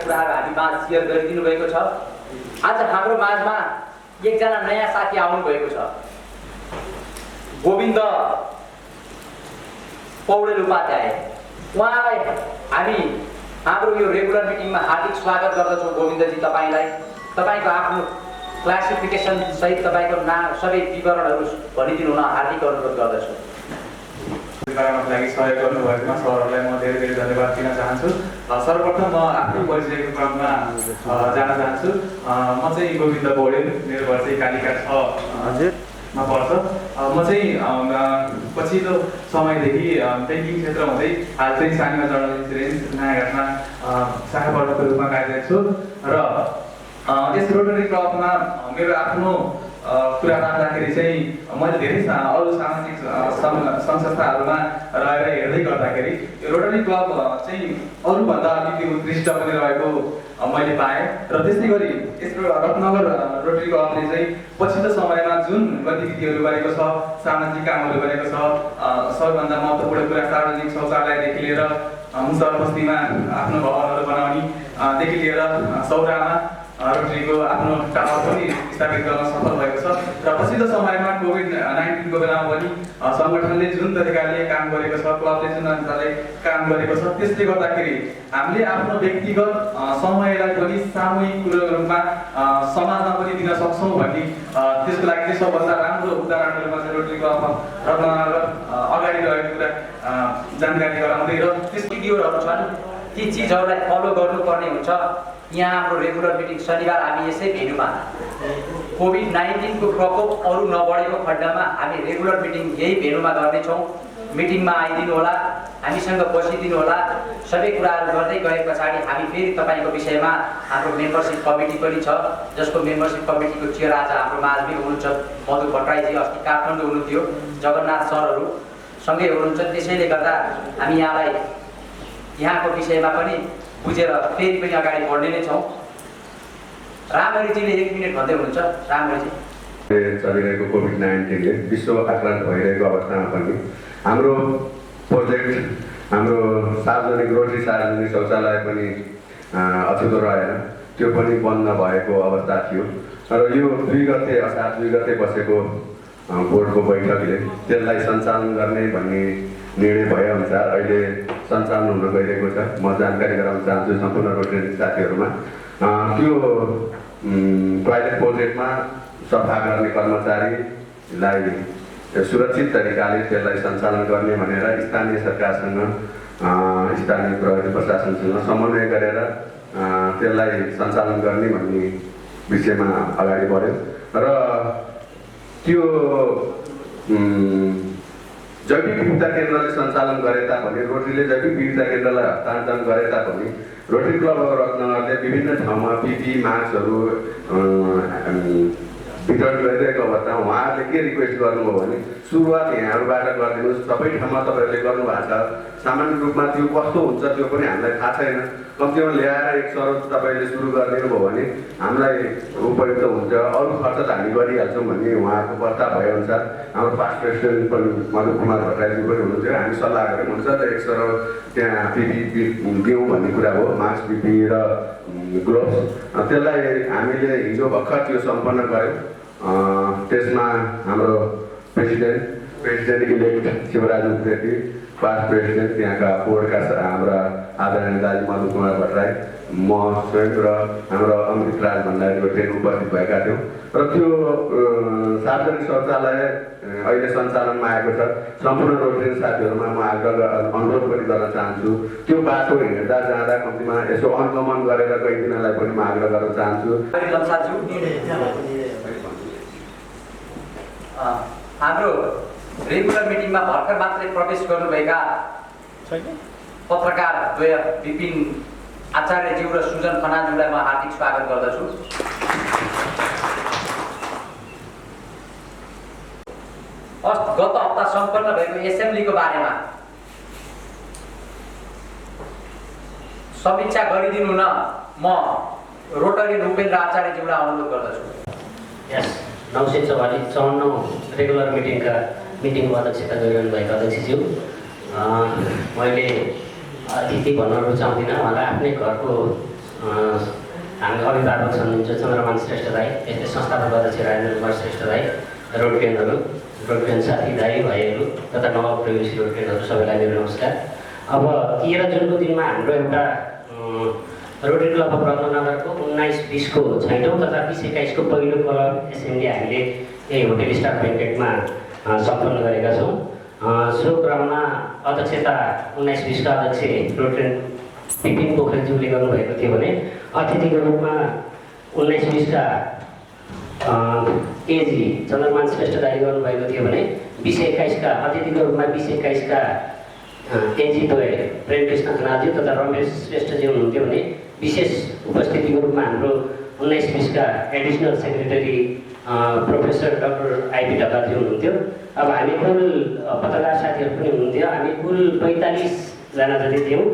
कुराहरू हामी माझ सेयर गरिदिनु भएको छ। आज हाम्रो माझमा एकजना नयाँ साथी आउनु भएको छ, गोविन्द पौडेल उपाध्याय। उहाँलाई हामी हाम्रो यो रेगुलर मिटिङमा हार्दिक स्वागत गर्दछौँ। गोविन्दजी, तपाईँलाई तपाईँको आफ्नो क्लासिफिकेसन सहित तपाईँको नाम सबै विवरणहरू भनिदिनु हुन हार्दिक अनुरोध गर्दछु। लागि सहयोग गर्नुभएकोमा सरहरूलाई म धेरै धेरै धन्यवाद दिन चाहन्छु। सर्वप्रथम म आफ्नो परिचयको क्रममा जान चाहन्छु। म चाहिँ गोविन्द पौडेल, मेरो घर चाहिँ कालिका 6 मा पर्छ। म चाहिँ पछिल्लो समयदेखि ब्याङ्किङ क्षेत्र हुँदै हाल चाहिँ सानिमा जर्नल इन्सुरेन्स नयाँघाटमा शाखा प्रमुखको रूपमा कार्यरत छु। र यस रोटरी क्लबमा मेरो आफ्नो कुरा राख्दाखेरि चाहिँ मैले धेरै अरू सामाजिक सङ्घ संस्थाहरूमा रहेर हेर्दै गर्दाखेरि यो रोटरी क्लब चाहिँ अरूभन्दा अलिकति उत्कृष्ट पनि रहेको मैले पाएँ। र त्यस्तै गरी यस रत्नगर रोटरी क्लबले चाहिँ पछिल्लो समयमा जुन गतिविधिहरू गरेको छ, सामाजिक कामहरू गरेको छ, सबैभन्दा महत्त्वपूर्ण कुरा सार्वजनिक शौचालयदेखि लिएर मुसर बस्तीमा आफ्नो भवनहरू बनाउनेदेखि लिएर सौरामा रोटरीको आफ्नो टावर पनि स्थापित गर्न सफल भएको छ। र पछिल्लो समयमा कोभिड-19 को बेलामा पनि सङ्गठनले जुन तरिकाले काम गरेको छ, क्लबले जुन तरिकाले काम गरेको छ, त्यसले गर्दाखेरि हामीले आफ्नो व्यक्तिगत समयलाई पनि सामूहिक रूपमा समाजमा पनि दिन सक्छौँ भन्ने त्यसको लागि चाहिँ सबभन्दा राम्रो उदाहरणको रूपमा चाहिँ रोटरी क्लब रत्नगर अगाडि रहेको कुरा जानकारी गराउँदै। र त्यस भिडियोहरू छन्, ती चिजहरूलाई फलो गर्नुपर्ने हुन्छ। यहाँ हाम्रो रेगुलर मिटिङ शनिबार हामी यसै भेन्यूमा कोभिड-19 को प्रकोप अरू नबढेको खण्डमा हामी रेगुलर मिटिङ यही भेन्यूमा गर्नेछौँ। मिटिङमा आइदिनु होला, हामीसँग बसिदिनु होला। सबै कुराहरू गर्दै गए पछाडि हामी फेरि तपाईँको विषयमा हाम्रो मेम्बरसिप कमिटी पनि छ, जसको मेम्बरसिप कमिटीको चेयर आज हाम्रो माझमै हुनुहुन्छ मधु भट्टराईजी। अस्ति काठमाडौँ हुनुहुन्थ्यो, जगन्नाथ सरहरू सँगै हुनुहुन्छ। त्यसैले गर्दा हामी यहाँलाई यहाँको विषयमा पनि बुझेर फेरि पनि अगाडि बढ्ने नै छौँ। रामहरिजीले 1 मिनट भन्दै हुनुहुन्छ। रामहरिजी, चलिरहेको कोभिड-19ले विश्व आक्रान्त भइरहेको अवस्थामा पनि हाम्रो प्रोजेक्ट, हाम्रो सार्वजनिक रोटरी सार्वजनिक शौचालय पनि अछुतो रहेन, त्यो पनि बन्द भएको अवस्था थियो। र यो 2 गते असार 2 गते बसेको बोर्डको बैठकले त्यसलाई सञ्चालन गर्ने भन्ने निर्णय भएअनुसार अहिले सञ्चालन हुन गइरहेको छ। म जानकारी गराउन चाहन्छु सम्पूर्ण रोटरी साथीहरूमा, त्यो टोयलेट प्रोजेक्टमा सफा गर्ने कर्मचारीलाई सुरक्षित तरिकाले त्यसलाई सञ्चालन गर्ने भनेर स्थानीय सरकारसँग स्थानीय प्रहरी प्रशासनसँग समन्वय गरेर त्यसलाई सञ्चालन गर्ने भन्ने विषयमा अगाडि बढ्यो। र त्यो जैविक विविधता केन्द्रले सञ्चालन गरे तापनि, रोटरीले जैविक विविधता केन्द्रलाई हस्तान्तरण गरे तापनि रोटरी क्लब अफ रत्नगरले विभिन्न ठाउँमा पिपी मास्कहरू वितरण गरिरहेको अवस्थामा उहाँहरूले के रिक्वेस्ट गर्नुभयो भने सुरुवात यहाँहरूबाट गरिदिनुहोस्। सबै ठाउँमा तपाईँहरूले गर्नुभएको छ, सामान्य रूपमा त्यो कस्तो हुन्छ त्यो पनि हामीलाई थाहा छैन। कम्तीमा ल्याएर 1 सरोज तपाईँले सुरु गरिदिनु भयो भने हामीलाई उपयुक्त हुन्छ, अरू खर्च त हामी गरिहाल्छौँ भन्ने उहाँको प्रस्ताव भएअनुसार हाम्रो पास्ट प्रेसिडेन्ट पनि मधु कुमार भट्टराईजी पनि हुनुहुन्थ्यो। हामी सल्लाह गऱ्यौँ, हुन्छ त 1 सरोज त्यहाँ पिपी दिउँ भन्ने कुरा हो, मास्क, पिपी र ग्लोभ्स। त्यसलाई हामीले हिजो भर्खर त्यो सम्पन्न गऱ्यौँ। त्यसमा हाम्रो president elect Shivraj Upreti, past president त्यहाँका बोर्डका हाम्रा आदरणीय दाजु मधु कुमार भट्टराई, म स्वयं र हाम्रो अमृत राज भण्डारीको ट्रेन उपस्थित भएका थियौँ। र त्यो सार्वजनिक शौचालय अहिले सञ्चालनमा आएको छ। सम्पूर्ण रोटरी साथीहरूमा म अनुरोध पनि गर्न चाहन्छु, त्यो बाटो हिँड्दा जाँदा कम्तीमा यसो अनुगमन गरेर गइदिनलाई पनि म आग्रह गर्न चाहन्छु। हाम्रो रेगुलर मिटिङमा भर्खर मात्रै प्रवेश गर्नुभएका पत्रकार द्वय विपिन आचार्यज्यू र सुजन खनालज्यूलाई म हार्दिक स्वागत गर्दछु। गत हप्ता सम्पन्न भएको एसेम्ब्लीको बारेमा समीक्षा गरिदिनु न म रोटरी उपेन्द्र आचार्यज्यूलाई अनुरोध गर्दछु। नौसेन 54 रेगुलर मिटिङको अध्यक्षता गरिरहनु भएको अध्यक्षज्यू, मैले अतिथि भन्न रुचाउँदिनँ। उहाँलाई आफ्नै घरको हाम्रो अभिभावक छन् जो चन्द्रमान श्रेष्ठ दाई, यस्तै संस्थापक अध्यक्ष राजेन्द्र कुमार श्रेष्ठ दाई, रोडवेन साथी दाई भाइहरू तथा नवप्रवेशी रोडवेनहरू सबैलाई मेरो नमस्कार। अब 13 जुनको दिनमा हाम्रो एउटा रोटरी क्लब अफ रत्नगरको 19-20 को 6औं तथा 20-21 को पहिलो क्लब एसेम्ब्ली हामीले यही होटल स्टार ब्याङ्केटमा सम्पन्न गरेका छौँ। सो क्रममा अध्यक्षता 19-20 का अध्यक्ष रोटरी विपिन पोखरेलज्यूले गर्नुभएको थियो भने अतिथिको रूपमा 19-20 का एजी चन्द्रमान श्रेष्ठ दाई गर्नुभएको थियो भने 20-21 का अतिथिको रूपमा 20-21 का एजी द्वय प्रेमकृष्ण खनालज्यू तथा रमेश श्रेष्ठज्यू हुनुहुन्थ्यो भने विशेष उपस्थितिको रूपमा हाम्रो 19-20 का additional secretary professor doctor IP ढकालज्यू हुनुहुन्थ्यो। अब हामी कुल पत्रकार साथीहरू पनि हुनुहुन्थ्यो, हामी कुल 45 जना जति थियौँ।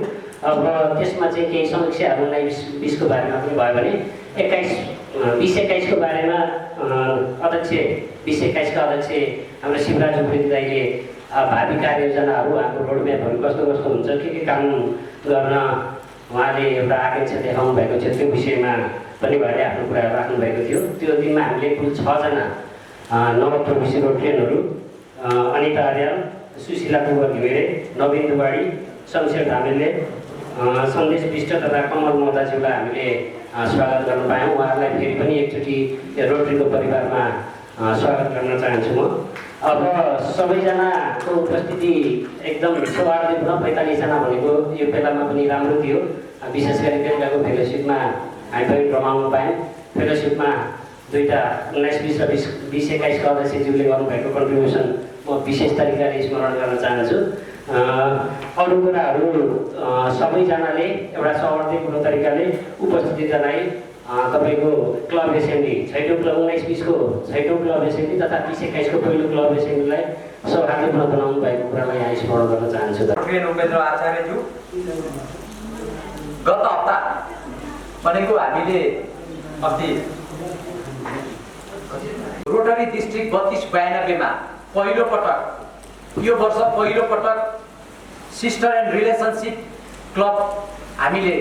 अब त्यसमा चाहिँ केही समीक्षाहरू 19-20 को बारेमा पनि भयो भने 20-21 को बारेमा अध्यक्ष 20-21 का अध्यक्ष हाम्रो शिवराज उप्रेती दाइले भावी कार्ययोजनाहरू हाम्रो रोडम्यापहरू कस्तो कस्तो हुन्छ के काम गर्न उहाँले एउटा आकाङ्क्षा देखाउनु भएको थियो, त्यो विषयमा पनि उहाँले आफ्नो कुराहरू राख्नुभएको थियो। त्यो दिनमा हामीले कुल 6 जना नवप्रवेशी रोटेनहरू अनिता आर्याल, सुशीला कुवर घिमिरे, नवीन दुवाडी, शमशेर धामेलले, सन्देश विष्ट तथा कमल मोदाज्यूलाई हामीले स्वागत गर्न पायौँ। उहाँहरूलाई फेरि पनि एकचोटि रोटरीको परिवारमा स्वागत गर्न चाहन्छु म। अब सबैजनाको उपस्थिति एकदम सौहार्दपूर्ण 45 जना भनेको यो बेलामा पनि राम्रो थियो। विशेष गरी बेलुकाको फेलोसिपमा हामी पनि रमाउन पायौँ। फेलोसिपमा दुईवटा 19-20 र 20-21 का अध्यक्षज्यूले गर्नुभएको कन्ट्रिब्युसन म विशेष तरिकाले स्मरण गर्न चाहन्छु। अरू कुराहरू सबैजनाले एउटा सौहार्दपूर्ण तरिकाले उपस्थिति जनाई तपाईँको क्लब एसेम्ब्ली 6औं क्लब 19-20 को 6औं क्लब एसेम्ब्ली तथा 20-21 को पहिलो क्लब एसेम्ब्लीलाई सौहार्दपूर्ण बनाउनु भएको कुरालाई यहाँ स्मरण गर्न चाहन्छु। उपेन्द्र आचार्यज्यू, गत हप्ता भनेको हामीले अस्ति रोटरी डिस्ट्रिक्ट 3292 मा पहिलो पटक, यो वर्ष पहिलो पटक सिस्टर एन्ड रिलेसनसिप क्लब हामीले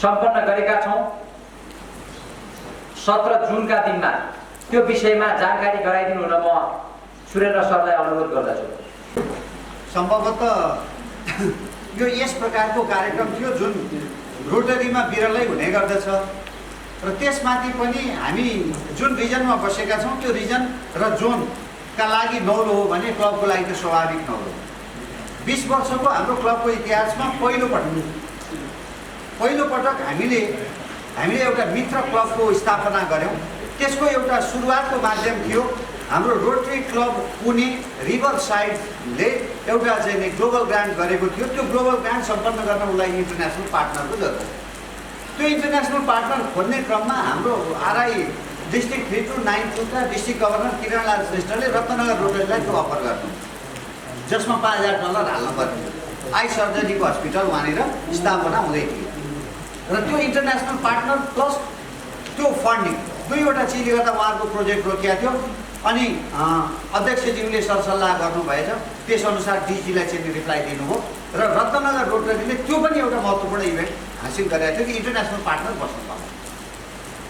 सम्पन्न गरेका छौँ। 17 जुनका दिनमा त्यो विषयमा जानकारी गराइदिनु हुन म सुरेन्द्र सरलाई अनुरोध गर्दछु। सम्भवतः यो यस प्रकारको कार्यक्रम थियो जुन रोटरीमा बिरलै हुने गर्दछ र त्यसमाथि पनि हामी जुन रिजनमा बसेका छौँ त्यो रिजन र जोनका लागि नौलो हो भने क्लबको लागि त स्वाभाविक नौलो। 20 वर्षको हाम्रो क्लबको इतिहासमा पहिलो पटक हामीले एउटा मित्र क्लबको स्थापना गऱ्यौँ। त्यसको एउटा सुरुवातको माध्यम थियो हाम्रो रोटरी क्लब पुणे रिभर साइडले एउटा चाहिँ ग्लोबल ग्रान्ट गरेको थियो। त्यो ग्लोबल ग्रान्ट सम्पन्न गर्न उसलाई इन्टरनेसनल पार्टनरको जरुरत थियो। त्यो इन्टरनेसनल पार्टनर खोज्ने क्रममा हाम्रो आरआई डिस्ट्रिक्ट 3292 का डिस्ट्रिक्ट गभर्नर किरणलाल श्रेष्ठले रत्नगर रोटरीलाई त्यो अफर गर्नु, जसमा $5000 हाल्नु पर्ने आई सर्जरीको हस्पिटल वहाँनिर स्थापना हुँदै थियो र त्यो इन्टरनेसनल पार्टनर प्लस त्यो फन्डिङ दुईवटा चिजले गर्दा उहाँहरूको प्रोजेक्ट रोकिएको थियो। अनि अध्यक्षज्यूले सरसल्लाह गर्नुभएछ, त्यसअनुसार डिजीलाई चाहिँ रिप्लाई दिनुभयो र रत्नगर रोटरीले त्यो पनि एउटा महत्त्वपूर्ण इभेन्ट हासिल गरेको थियो कि इन्टरनेसनल पार्टनर बस्न पाउने।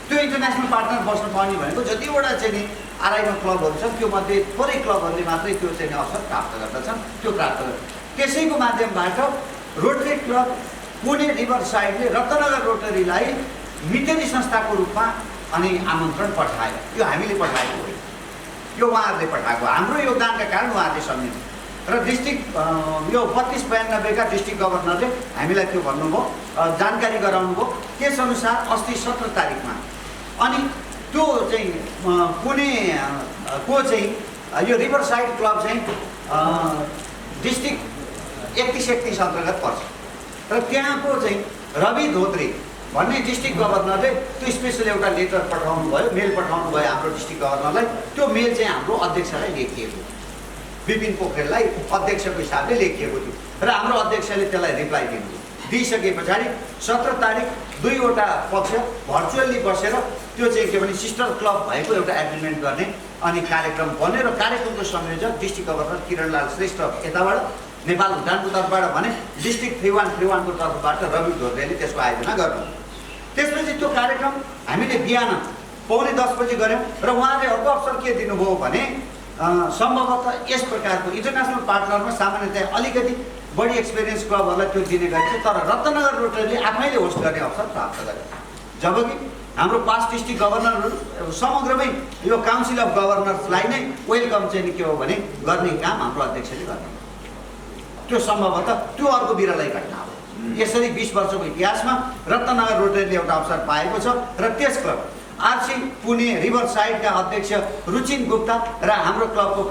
त्यो इन्टरनेसनल पार्टनर बस्न पाउने भनेको जतिवटा चाहिँ नि आरआईमा क्लबहरू छन् त्यो मध्ये थोरै क्लबहरूले मात्रै त्यो चाहिँ अवसर प्राप्त गर्दछन्। त्यो प्राप्त गर्छ त्यसैको माध्यमबाट रोटरी क्लब पुणे रिभर साइडले रत्नगर रोटरीलाई मिटरी संस्थाको रूपमा अनि आमन्त्रण पठायो। यो हामीले पठाएको होइन, यो उहाँहरूले पठाएको। हाम्रो योगदानका कारण उहाँहरूले सम्झिनु र डिस्ट्रिक्ट यो 3292 का डिस्ट्रिक्ट गभर्नरले हामीलाई त्यो भन्नुभयो, जानकारी गराउनु भयो। त्यसअनुसार अस्ति 17 तारिकमा अनि त्यो चाहिँ पुणेको चाहिँ यो रिभर साइड क्लब चाहिँ डिस्ट्रिक्ट 31 अन्तर्गत पर्छ र त्यहाँको चाहिँ रवि धोत्रे भन्ने डिस्ट्रिक्ट गभर्नरले त्यो स्पेसल एउटा लेटर पठाउनु भयो, मेल पठाउनु भयो हाम्रो डिस्ट्रिक्ट गभर्नरलाई। त्यो मेल चाहिँ हाम्रो अध्यक्षलाई लेखिएको, विपिन पोखरेललाई अध्यक्षको हिसाबले लेखिएको थियो र हाम्रो अध्यक्षले त्यसलाई रिप्लाई दिनुभयो। दिइसके पछाडि 17 तारिक दुईवटा पक्ष भर्चुअल्ली बसेर त्यो चाहिँ के भने सिस्टर क्लब भएको एउटा एग्रिमेन्ट गर्ने अनि कार्यक्रम बन्यो र कार्यक्रमको संयोजक डिस्ट्रिक्ट गभर्नर किरणलाल श्रेष्ठ यताबाट नेपाल भुटानको तर्फबाट भने डिस्ट्रिक्ट 3131को तर्फबाट रवि ढोरेले त्यसको आयोजना गर्नु। त्यसपछि त्यो कार्यक्रम हामीले बिहान 9:45 बजी गऱ्यौँ र उहाँले अर्को अवसर के दिनुभयो भने सम्भवतः यस प्रकारको इन्टरनेसनल पार्टनरमा सामान्यतया अलिकति बढी एक्सपिरियन्स क्लबहरूलाई त्यो दिने गरिन्छ, तर रत्नगर रोटरीले आफैले होस्ट गर्ने अवसर प्राप्त गर्यो। जबकि हाम्रो 5 डिस्ट्रिक्ट गभर्नरहरू समग्रमै यो काउन्सिल अफ गभर्नर्सलाई नै वेलकम चाहिँ के हो भने गर्ने काम हाम्रो अध्यक्षले गर्ने। त्यो सम्भवतः त्यो अर्को बिरलै घटना हो। यसरी 20 वर्षको इतिहासमा रत्नगर रोटरीले एउटा अवसर पाएको छ र त्यस क्लब आरसी पुणे रिभर साइडका अध्यक्ष रुचिन गुप्ता र हाम्रो क्लबको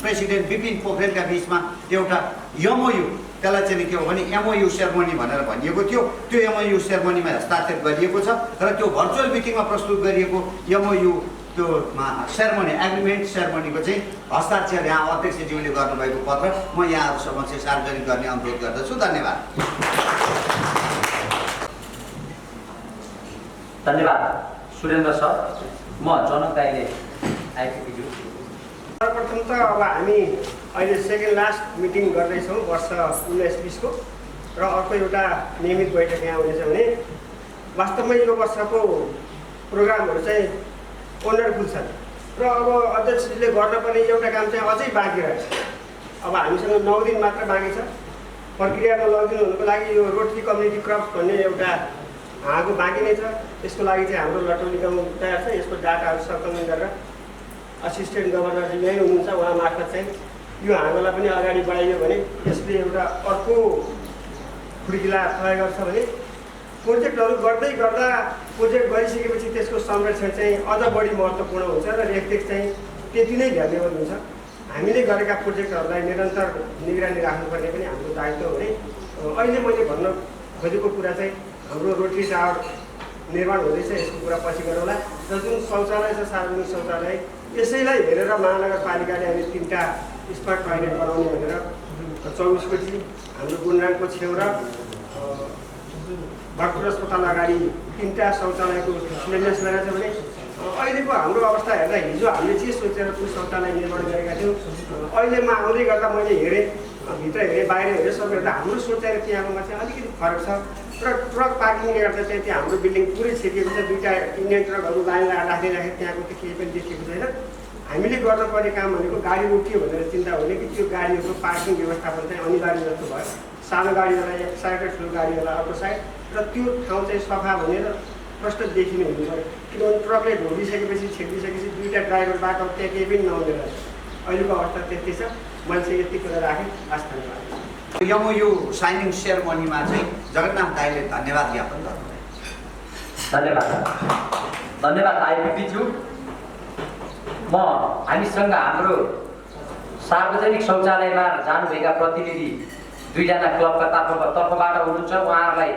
प्रेसिडेन्ट विपिन पोखरेलका बिचमा एउटा एमओयू, त्यसलाई चाहिँ के हो भने एमओयू सेरेमनी भनेर भनिएको थियो, त्यो एमओयू सेरेमनीमा हस्ताक्षर गरिएको छ र त्यो भर्चुअल मिटिङमा प्रस्तुत गरिएको एमओयू त्यो सेरेमनी एग्रिमेन्ट सेरेमनीको चाहिँ हस्ताक्षर यहाँ अध्यक्षज्यूले गर्नुभएको पत्र म यहाँहरू समक्ष सार्वजनिक गर्ने अनुरोध गर्दछु। धन्यवाद। धन्यवाद सुरेन्द्र सर। म जनक दाइले आइपुग्छु। सर्वप्रथम त अब हामी अहिले सेकेन्ड लास्ट मिटिङ गर्दैछौँ वर्ष 19-20 को र अर्को एउटा नियमित बैठक यहाँ हुनेछ भने वास्तवमै यो वर्षको प्रोग्रामहरू चाहिँ वन्डरफुल छन् र अब अध्यक्षले गर्नुपर्ने एउटा काम चाहिँ अझै बाँकी रहेछ। अब हामीसँग 9 दिन मात्र बाँकी छ। प्रक्रियामा लगिदिनु हुनुको लागि यो रोटरी कम्युनिटी क्लब भन्ने एउटा हाँगो बाँकी नै छ। यसको लागि चाहिँ हाम्रो लटौली गाउँ तयार छ। यसको डाटाहरू सङ्कलन गरेर असिस्टेन्ट गभर्नरजी यहीँ हुनुहुन्छ, उहाँ मार्फत चाहिँ यो हाँगोलाई पनि अगाडि बढाइयो भने यसले एउटा अर्को खुड्किला तय गर्छ भने प्रोजेक्टहरू गर्दै गर्दा प्रोजेक्ट गरिसकेपछि त्यसको संरक्षण चाहिँ अझ बढी महत्त्वपूर्ण हुन्छ र रेखदेख चाहिँ त्यति नै भ्यालुएबल हुन्छ। हामीले गरेका प्रोजेक्टहरूलाई निरन्तर निगरानी राख्नुपर्ने पनि हाम्रो दायित्व हो भने अहिले मैले भन्न खोजेको कुरा चाहिँ हाम्रो रोटरी टावर निर्माण हुँदैछ, यसको कुरा पछि गरौँला। र जुन शौचालय छ सार्वजनिक शौचालय, यसैलाई हेरेर महानगरपालिकाले हामी 3टा स्मार्ट टोयलेट बनाउने भनेर 24 कोटी हाम्रो गुणराङको छेउ र भरतपुर अस्पताल अगाडि 3टा शौचालयको शिलान्यास गरेको छ भने अहिलेको हाम्रो अवस्था हेर्दा हिजो हामीले जे सोचेर त्यो शौचालय निर्माण गरेका थियौँ, अहिलेमा आउँदै गर्दा मैले हेरेँ, भित्र हेरेँ बाहिर हेरेँ, सबै हेर्दा हाम्रो सोचेर त्यहाँमा चाहिँ अलिकति फरक छ। र ट्रक पार्किङले गर्दा चाहिँ त्यहाँ हाम्रो बिल्डिङ पुरै छेकिएको छ। 2टा इन्डियन ट्रकहरू लाइन राखिराखेको त्यहाँको त केही पनि देखिएको छैन। हामीले गर्नुपर्ने काम भनेको गाडी रोकियो भनेर चिन्ता हुने कि त्यो गाडीहरूको पार्किङ व्यवस्थापन चाहिँ अनिवार्य जस्तो भयो। सानो गाडीहरूलाई एक साइड र ठुलो गाडीहरूलाई अर्को साइड, र त्यो ठाउँ चाहिँ सफा भनेर प्रष्ट देखिने हुनु पऱ्यो। किनभने ट्रकले ढोकिसकेपछि छेकिसकेपछि 2टा ड्राइभर बाटो त्यहाँ केही पनि नहुँदैन। अहिलेको अवस्था त्यति छ। मैले चाहिँ यति कुरा राखेँ। धन्यवाद। एमओयू साइनिङ सेरेमनीमा चाहिँ जगन्नाथ दाइले धन्यवाद ज्ञापन गर्नुभयो। धन्यवाद। धन्यवाद आइपुग्छु। म हामीसँग हाम्रो सार्वजनिक शौचालयमा जानुभएका प्रतिनिधि 2जना क्लबका तर्फबाट हुनुहुन्छ। उहाँहरूलाई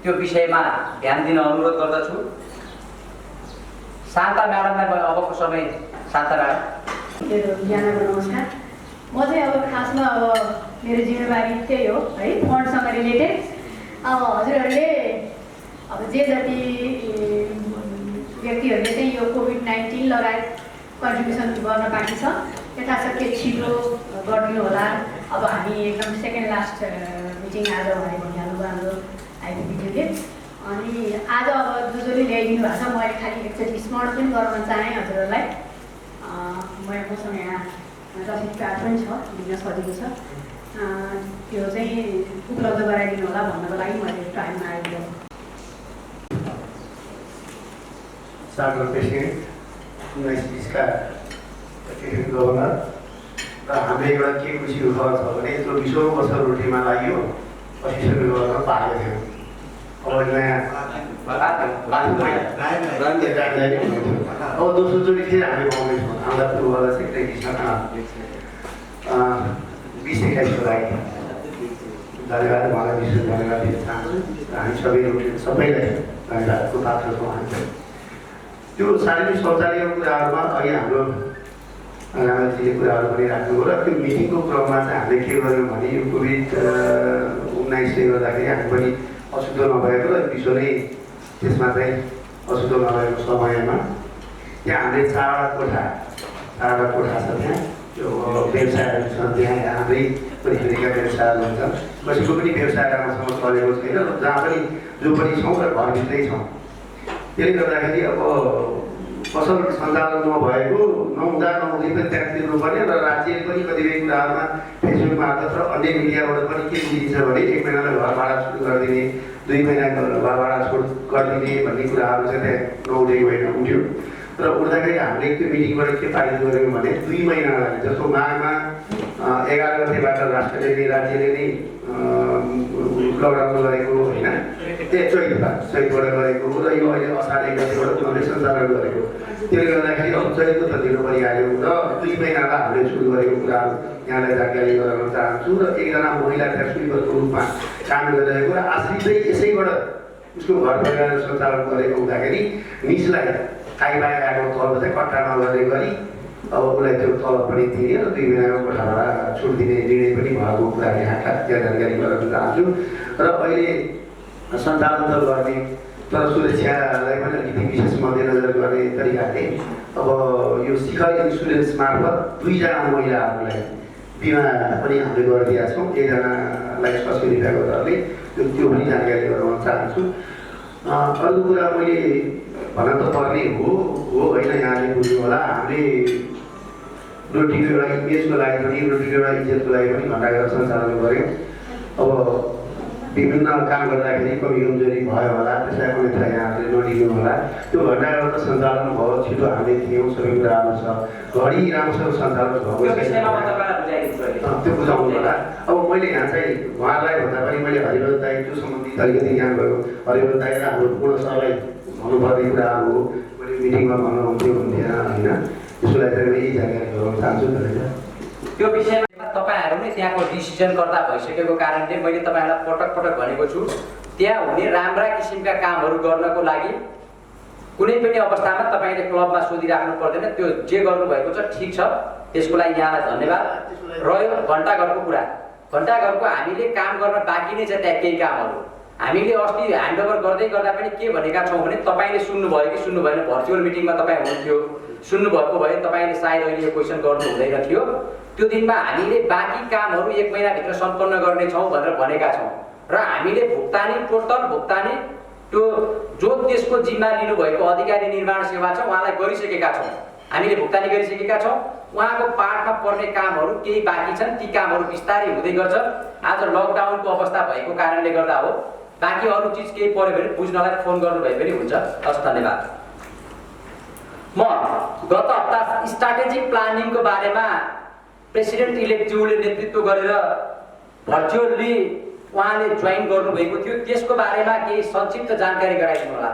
त्यो विषयमा ध्यान दिन अनुरोध गर्दछु। शान्ता म्याडमलाई म अबको समय शान्ता म्याडम। यहाँको नमस्कार। म चाहिँ अब खासमा अब मेरो जिम्मेवारी त्यही हो है, फन्डसँग रिलेटेड। अब हजुरहरूले अब जे जति व्यक्तिहरूले चाहिँ यो कोभिड-19 लगायत कन्ट्रिब्युसन गर्न बाँकी छ यथाशक्य छिटो गरिदिनु होला। अब हामी एकदम सेकेन्ड लास्ट मिटिङ आज भनेर भनिहाल्नुभयो हाम्रो आइपिपीले। अनि आज अब जसले ल्याइदिनु भएको छ मैले खालि एकचोटि स्मरण पनि गराउन चाहेँ हजुरहरूलाई। मसँग यहाँ रसिद कार्ड पनि छ, दिन सजिलो छ। त्यो चाहिँ उपलब्ध गराइदिनु होला भन्नको लागि मैले टाइममा आइदिएँ। सार्वजनिक प्रेसिडेन्ट 19-20 का प्रेसिडेन्ट गभर्नर र हाम्रो एउटा के खुसीको खबर छ भने यत्रो 20औं वर्ष रोटीमा लाग्यो असिस्टेन्ट गभर्नर पाएको थियो। अब नयाँ अब दोस्रोचोटि फेरि हामी पाउँदैछौँ। हामीलाई पूर्वलाई चाहिँ कृष्ण 20-21 को लागि धन्यवाद। उहाँलाई विशेष धन्यवाद दिन चाहन्छु। हामी सबैलाई धन्यवादको पात्र छौँ। हामी त्यो शारीरिक शौचालयको कुराहरूमा अघि हाम्रो रामजीले कुराहरू पनि राख्नुभयो र त्यो मिटिङको क्रममा चाहिँ हामीले के गर्यौँ भने यो कोभिड-19ले गर्दाखेरि हामी पनि अशुद्ध नभएको र विश्व नै त्यसमा चाहिँ अशुद्ध नभएको समयमा त्यहाँ हामीले 4वटा कोठा छ। त्यहाँ त्यो व्यवसायहरू छन्। त्यहाँ हाम्रै पनि हिँडेका व्यवसायहरू हुन्छन्, कसैको पनि व्यवसाय राम्रोसँग चलेको छैन, जहाँ पनि जो पनि छौँ र घरभित्रै छौँ। त्यसले गर्दाखेरि अब पसल सञ्चालन नभएको नहुँदा नहुँदै पनि ट्याक्स तिर्नुपर्ने र राज्यले पनि कतिपय कुराहरूमा फेसबुक मार्फत र अन्य मिडियाबाट पनि के बुझिन्छ भने 1 महिनालाई घर भाडा सुरु गरिदिने, 2 महिनाको घर भाडा सुरु गरिदिने भन्ने कुराहरू चाहिँ त्यहाँ नउठेको होइन, उठ्यो। र उठ्दाखेरि हामीले त्यो मिटिङबाट के पारित गऱ्यौँ भने 2 महिनालाई जस्तो माघमा 11 गतेबाट राष्ट्रले राज्यले नै लकडाउन गरेको होइन, चैतबाट गरेको र यो अहिले असार 1 गतेबाट उनीहरूले सञ्चालन गरेको। त्यसले गर्दाखेरि अब चैतको त दिनु परिहाल्यो र 2 महिनालाई हामीले सुरु गरेको कुराहरू यहाँलाई जानकारी गराउन चाहन्छु। र एकजना महिला ट्याक्स स्विपरको रूपमा काम गरिरहेको र आश्रितै यसैबाट उसको घर परिवार सञ्चालन गरेको हुँदाखेरि निजलाई आइबाई आएको तलब चाहिँ कट्टा नगर्ने गरी अब उसलाई त्यो तलब पनि दिने र 2 महिनाको कोठा भाडा छुट दिने निर्णय पनि भएको कुरा यहाँ जानकारी गराउन चाहन्छु। र अहिले सञ्चालन त गर्ने तर सुरक्षालाई पनि अलिकति विशेष मध्यनजर गर्ने तरिकाले अब यो शिखर इन्सुरेन्स मार्फत 2 जना महिलाहरूलाई बिमा पनि हामीले गरिदिएका छौँ। 1 जनालाई स्वास्थ्य विभागको तर्फले त्यो पनि जानकारी गराउन चाहन्छु। अर्को कुरा मैले भन्न त पर्ने हो होइन, यहाँले बुझ्नु होला, हामीले रोटीको एउटा इमेजको लागि पनि रोटीको एउटा इज्जतको लागि पनि घन्टाघर सञ्चालन गऱ्यौँ। अब विभिन्न काम गर्दाखेरि कमी कमजोरी भयो होला, त्यसलाई पनि थाहा यहाँहरूले नलिनु होला। त्यो घन्टाघर त सञ्चालन भयो, छिटो हामीले थियौँ, सबै कुरा राम्रो छ, घडी राम्रोसँग सञ्चालन भएको त्यो बुझाउनु होला। अब मैले यहाँ चाहिँ उहाँलाई भन्दा पनि मैले हरिवल दाई त्यो सम्बन्धित अलिकति ज्ञान भयो, हरिवल दाई र हाम्रो पूर्ण सबै भन्नुपर्ने कुराहरू हो, मैले मिटिङमा भन्नुहुन्थ्यो हुन्थेन होइन, त्यसलाई चाहिँ मैले यही जानकारी गराउन चाहन्छु। त्यो विषयमा तपाईँहरू नै त्यहाँको डिसिजन गर्दा भइसकेको कारणले मैले तपाईँहरूलाई पटक पटक भनेको छु, त्यहाँ हुने राम्रा किसिमका कामहरू गर्नको लागि कुनै पनि अवस्थामा तपाईँले क्लबमा सोधिराख्नु पर्दैन। त्यो जे गर्नुभएको छ ठिक छ, त्यसको लागि यहाँलाई धन्यवाद। रह्यो घन्टाघरको कुरा, घन्टाघरको हामीले काम गर्न बाँकी नै छ त्यहाँ केही कामहरू। हामीले अस्ति ह्यान्डओभर गर्दै गर्दा पनि के भनेका छौँ भने तपाईँले सुन्नुभयो कि सुन्नु भएन, भर्चुअल मिटिङमा तपाईँ हुनुहुन्थ्यो, सुन्नुभएको भए तपाईँले सायद अहिले क्वेसन गर्नु हुँदैन थियो। त्यो दिनमा हामीले बाँकी कामहरू 1 महिनाभित्र सम्पन्न गर्नेछौँ भनेर भनेका छौँ र हामीले भुक्तानी, टोटल भुक्तानी त्यो जो त्यसको जिम्मा लिनुभएको अधिकारी निर्माण सेवा छ उहाँलाई गरिसकेका छौँ, हामीले भुक्तानी गरिसकेका छौँ। उहाँको पार्टमा पर्ने कामहरू केही बाँकी छन्, ती कामहरू बिस्तारै हुँदै गर्छ। आज लकडाउनको अवस्था भएको कारणले गर्दा हो, बाँकी अरू चिज केही पऱ्यो भने बुझ्नलाई फोन गर्नुभयो भने हुन्छ। हस्, धन्यवाद। म गत हप्ता स्ट्राटेजिक प्लानिङको बारेमा प्रेसिडेन्ट इलेक्ट ज्यूले नेतृत्व गरेर भर्चुअली उहाँले जोइन गर्नुभएको थियो, त्यसको बारेमा केही संक्षिप्त जानकारी गराइदिनु होला।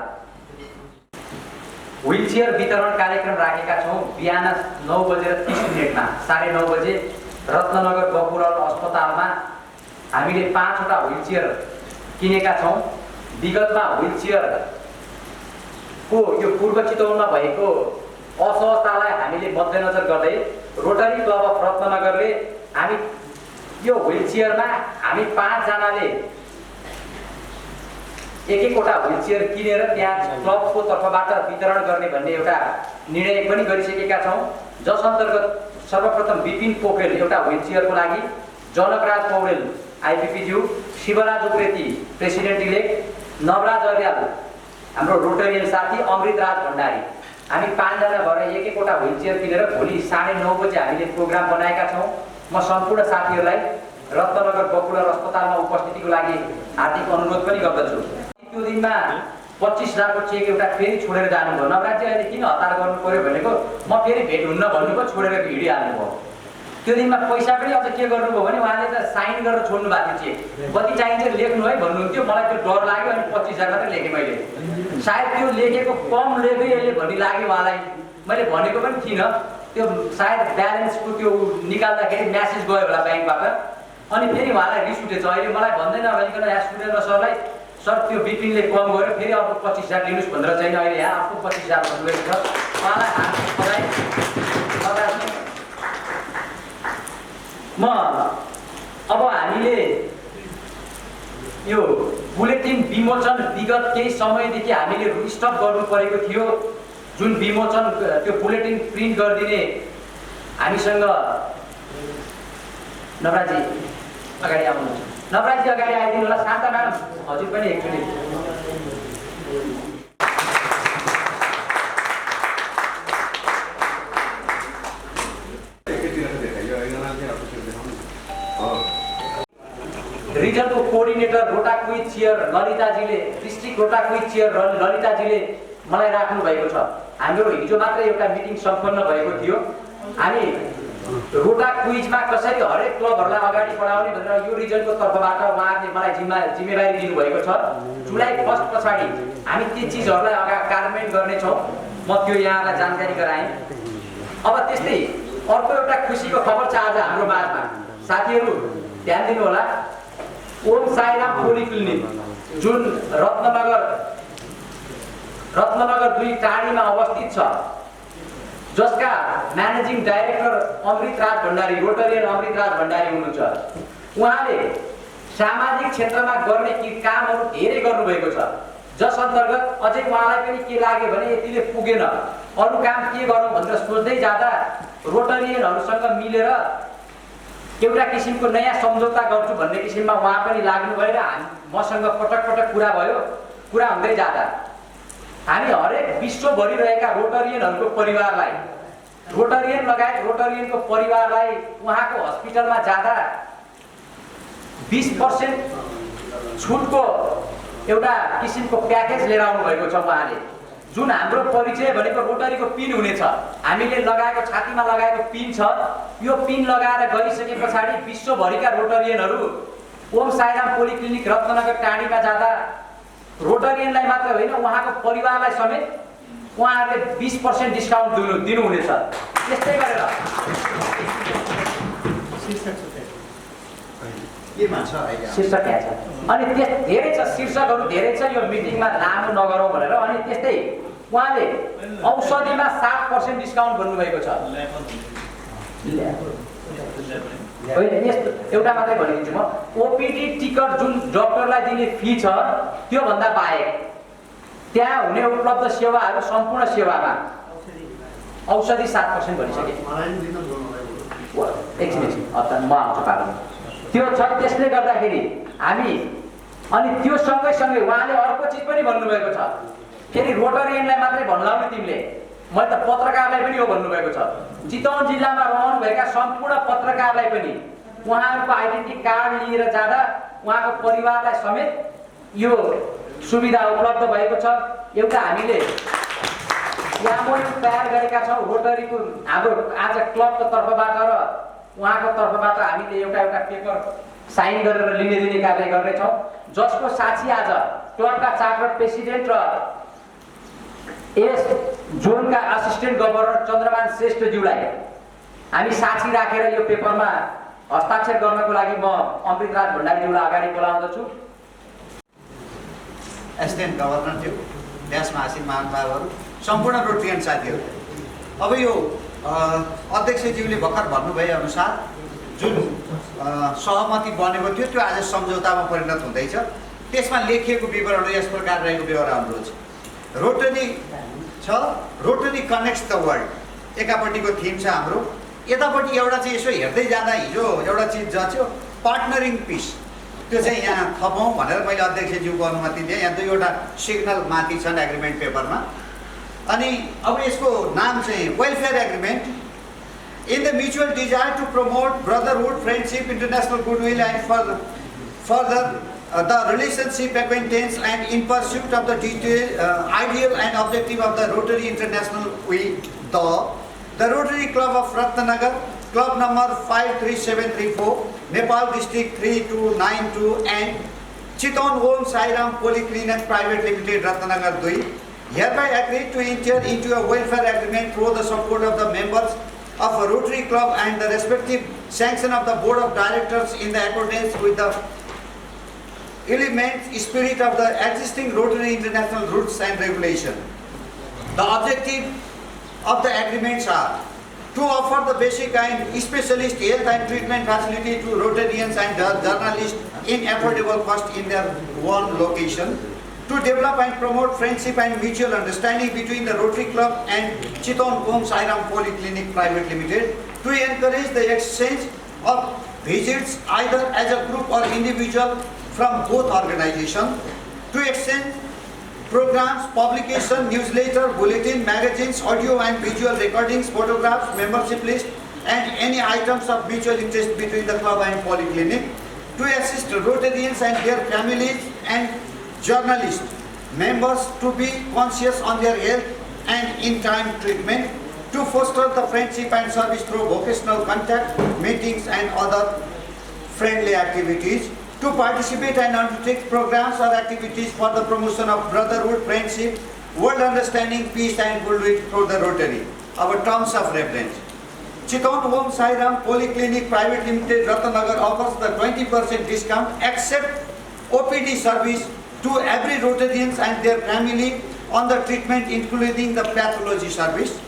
व्हिलचेयर वितरण कार्यक्रम राखेका छौँ बिहान 9:30 9:30 बजे रत्ननगर बकुरल अस्पतालमा हामीले 5 वटा व्हिलचेयर किनेका छौँ। विगतमा व्हिलचेयरको यो पूर्व चितवनमा भएको असहजतालाई हामीले मध्यनजर गर्दै रोटरी क्लब अफ रत्ननगरले हामी यो व्हिलचेयरमा हामी 5 जनाले एक वटा व्हिलचेयर किनेर त्यहाँ क्लबको तर्फबाट वितरण गर्ने भन्ने एउटा निर्णय पनि गरिसकेका छौँ, जस अन्तर्गत सर्वप्रथम विपिन पोखरेल एउटा व्हिलचेयरको लागि, जनकराज पौडेल आइपिपी ज्यू, शिवराज उप्रेती प्रेसिडेन्ट इलेक्ट, नवराज अर्याल हाम्रो रोटरियन साथी, अमृतराज भण्डारी, हामी 5 जना भएर एक वटा व्हिलचेयर किनेर भोलि 9:30 बजे हामीले प्रोग्राम बनाएका छौँ। म सम्पूर्ण साथीहरूलाई रत्ननगर बकुलर अस्पतालमा उपस्थितिको लागि हार्दिक अनुरोध पनि गर्दछु। त्यो दिनमा 25,000को चेक एउटा फेरि छोडेर जानुभयो। नवराजी अहिले किन हतार गर्नु पर्यो भनेको म फेरि भेट हुन्न भन्नुभयो, छोडेर हिँडिहाल्नुभयो। त्यो दिनमा पैसा पनि अझ के गर्नुभयो भने उहाँले त साइन गरेर छोड्नु भएको थियो, चेक कति चाहिन्छ लेख्नु है भन्नुहुन्थ्यो। मलाई त्यो डर लाग्यो अनि 25,000 मात्रै लेखेँ मैले। सायद त्यो लेखेको कम लेखेँ यसले भन्ने लाग्यो उहाँलाई, मैले भनेको पनि थिइनँ। त्यो सायद ब्यालेन्सको त्यो निकाल्दाखेरि म्यासेज गयो होला ब्याङ्कबाट, अनि फेरि उहाँलाई रिस उठेछ। अहिले मलाई भन्दैन भनिकन यहाँ सुरेन्द्र सरलाई, सर त्यो बिपिनले कम गर्यो फेरि अर्को 25,000 लिनुहोस् भनेर चाहिँ अहिले यहाँ अर्को 25,000 भन्नुभएको छ। उहाँलाई हार्दिक बधाई। म अब हामीले यो बुलेटिन विमोचन विगत केही समयदेखि हामीले स्टप गर्नु परेको थियो। जुन विमोचन त्यो बुलेटिन प्रिन्ट गरिदिने हामीसँग नवराजी अगाडि आउनुहुन्छ। नवराजी अगाडि आइदिनु होला। शान्ता म्याडम हजुर पनि एकचोटि। रिजनको कोअर्डिनेटर रोटा क्विज चेयर ललिताजीले, डिस्ट्रिक्ट रोटा क्विज चेयर ललिताजीले मलाई राख्नु भएको छ। हाम्रो हिजो मात्रै एउटा मिटिङ सम्पन्न भएको थियो। हामी रोटा क्विजमा कसरी हरेक क्लबहरूलाई अगाडि बढाउने भनेर यो रिजनको तर्फबाट उहाँहरूले मलाई जिम्मेवारी दिनुभएको छ। जुलाई 1 पछाडि हामी ती चिजहरूलाई कार्यान्वयन गर्नेछौँ। म त्यो यहाँलाई जानकारी गराएँ। अब त्यस्तै अर्को एउटा खुसीको खबर छ आज हाम्रो माझमा। साथीहरू ध्यान दिनु होला। ओम साईराम पोलिक्लिनिक जुन रत्ननगर 2 टाढीमा अवस्थित छ, जसका managing director Amritraj Bhandari, Rotarian Amritraj Bhandari हुनुहुन्छ। उहाँले सामाजिक क्षेत्रमा गर्ने कामहरू धेरै गर्नुभएको छ, जस अन्तर्गत अझै उहाँलाई पनि के लाग्यो भने यतिले पुगेन, अरू काम के गरौँ भनेर सोच्दै जाँदा रोटरियनहरूसँग मिलेर एउटा किसिमको नयाँ सम्झौता गर्छु भन्ने किसिममा उहाँ पनि लाग्नु भएर मसँग पटक कुरा भयो। कुरा हुँदै जाँदा हामी हरेक विश्वभरि रहेका रोटरियनहरूको परिवारलाई, रोटरियन लगायत रोटरियनको परिवारलाई उहाँको हस्पिटलमा जाँदा 20% छुटको एउटा किसिमको प्याकेज लिएर आउनु भएको छ उहाँले। जुन हाम्रो परिचय भनेको रोटरीको पिन हुनेछ, हामीले लगाएको छातीमा लगाएको पिन छ। यो पिन लगाएर गरिसके पछाडि विश्वभरिका रोटरियनहरू ओम साईराम पोलिक्लिनिक रत्ननगर टाढीमा जाँदा रोटरियनलाई मात्र होइन उहाँको परिवारलाई समेत उहाँहरूले 20% डिस्काउन्ट दिनुहुनेछ। त्यस्तै गरेर शीर्षक यहाँ छ। अनि धेरै छ, शीर्षकहरू धेरै छ। यो मिटिङमा लामो नगरौँ भनेर। अनि त्यस्तै उहाँले औषधिमा 7% डिस्काउन्ट भन्नुभएको छ। यस्तो एउटा मात्रै भनिदिन्छु म। ओपिडी टिकट जुन डक्टरलाई दिने फी छ त्योभन्दा बाहेक त्यहाँ हुने उपलब्ध सेवाहरू सम्पूर्ण सेवामा औषधि 7% भनिसके। एकछिन म आउँछु पार्नु। त्यो छ। त्यसले गर्दाखेरि हामी अनि त्यो सँगै उहाँले अर्को चिज पनि भन्नुभएको छ। फेरि रोटरियनलाई मात्रै भन्लाउने तिमीले, मैले त पत्रकारलाई पनि हो भन्नुभएको छ। चितवन जिल्लामा रहनुभएका सम्पूर्ण पत्रकारलाई पनि उहाँहरूको आइडेन्टिटी कार्ड लिएर जाँदा उहाँको परिवारलाई समेत यो सुविधा उपलब्ध भएको छ। एउटा हामीले यामोल तयार गरेका छौँ रोटरीको हाम्रो आज क्लबको तर्फबाट र उहाँको तर्फबाट हामीले एउटा पेपर साइन गरेर लिने दिने कार्य गर्नेछौँ, जसको साक्षी आज क्लबका चार्टर प्रेसिडेन्ट र यस जोनका असिस्टेन्ट गभर्नर चन्द्रमान श्रेष्ठज्यूलाई हामी साक्षी राखेर यो पेपरमा हस्ताक्षर गर्नको लागि म अमृतराज भण्डारीज्यूलाई अगाडि बोलाउँदछु। एसिस्टेन्ट गभर्नरज्यू, देशमा आसीन महानुभावहरू, सम्पूर्ण रोटरियन साथीहरू, अब यो अध्यक्षज्यूले भर्खर भन्नुभए अनुसार जुन सहमति बनेको थियो त्यो आज सम्झौतामा परिणत हुँदैछ। त्यसमा लेखिएको विवरणहरू यस प्रकार रहेको बेहोरा अनुरोध छ। रोटरी छ, रोटरी कनेक्ट्स द वर्ल्ड एकापट्टिको थिम छ हाम्रो। यतापट्टि एउटा चाहिँ यसो हेर्दै जाँदा हिजो एउटा चिज जच्यो, पार्टनरिङ पिस। त्यो चाहिँ यहाँ थपौँ भनेर मैले अध्यक्षज्यूको अनुमति दिएँ। यहाँ 2वटा सिग्नल माथि छन् एग्रिमेन्ट पेपरमा। अनि अब यसको नाम चाहिँ welfare agreement. In the mutual desire to promote brotherhood, friendship, international goodwill and further the relationship, acquaintance, and in pursuit of the ideal and objective of the Rotary International, the Rotary Club of Ratnanagar, Club number 53734, Nepal District 3292, and Chiton Om Sairam Polyclinic Private Limited, Ratnanagar 2, hereby agreed to enter into a welfare agreement through the support of the members of a Rotary Club and the respective sanction of the Board of Directors in the accordance with the element spirit of the existing Rotary International rules and regulation. The objective of the agreements are to offer the basic and specialist health and treatment facility to Rotarians and journalists in affordable cost in their one location, to develop and promote friendship and mutual understanding between the Rotary Club and Chiton Om Sairam Polyclinic Private Limited, to encourage the exchange of visits either as a group or individual from both organizations to exchange programs, publication, newsletter, bulletin, magazines, audio and visual recordings, photographs, membership list, and any items of mutual interest between the club and polyclinic, to assist Rotarians and their families and journalists, members to be conscious on their health and in-time treatment, to foster the friendship and service through vocational contact, meetings and other friendly activities, to participate and undertake programs or activities for the promotion of brotherhood, friendship, world understanding, peace and goodwill through the Rotary. Our terms of reference. Chiton Om Sai Ram Polyclinic Private Limited, Ratanagar offers the 20% discount except OPD service to every Rotarians and their family on the treatment including the pathology service.